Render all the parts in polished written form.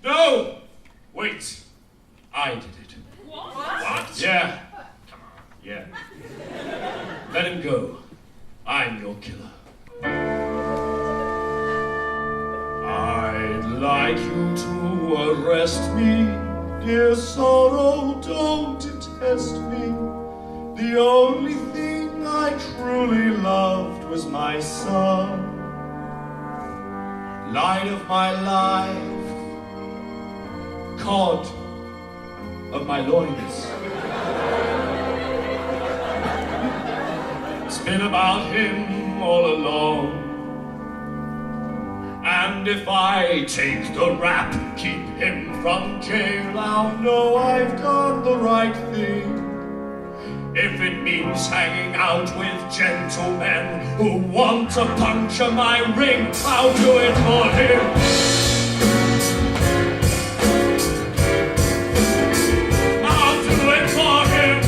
No! Wait. I did it. What? Yeah. Come on. Yeah. Let him go. I'm your killer. I'd like you to arrest me. Dear sorrow, don't detest me. The only thing I truly loved was my son. Light of my life, cod of my loins. It's been about him all along. And if I take the rap, keep him from jail, I'll know I've done the right thing. If it means hanging out with gentlemen who want to puncture my ring, I'll do it for him. I'll do it for him.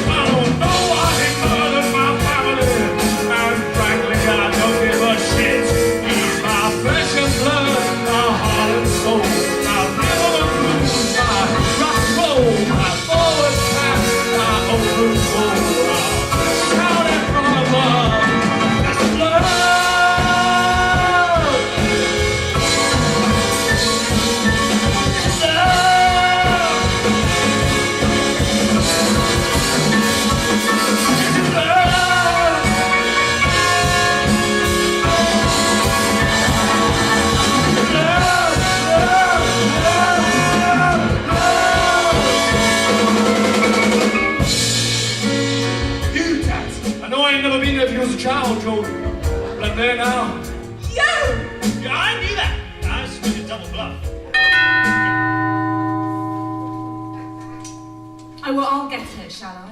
I don't know why he murdered my family, and frankly I don't give a shit. He's my flesh and blood, my heart and soul. My forward pass, my open goal. Shout it from above. That's love. Never been there if you was a child, Joe. But I'm there now. You! Yeah, I knew that. I switched a double bluff. Oh, well, I'll get it, shall I?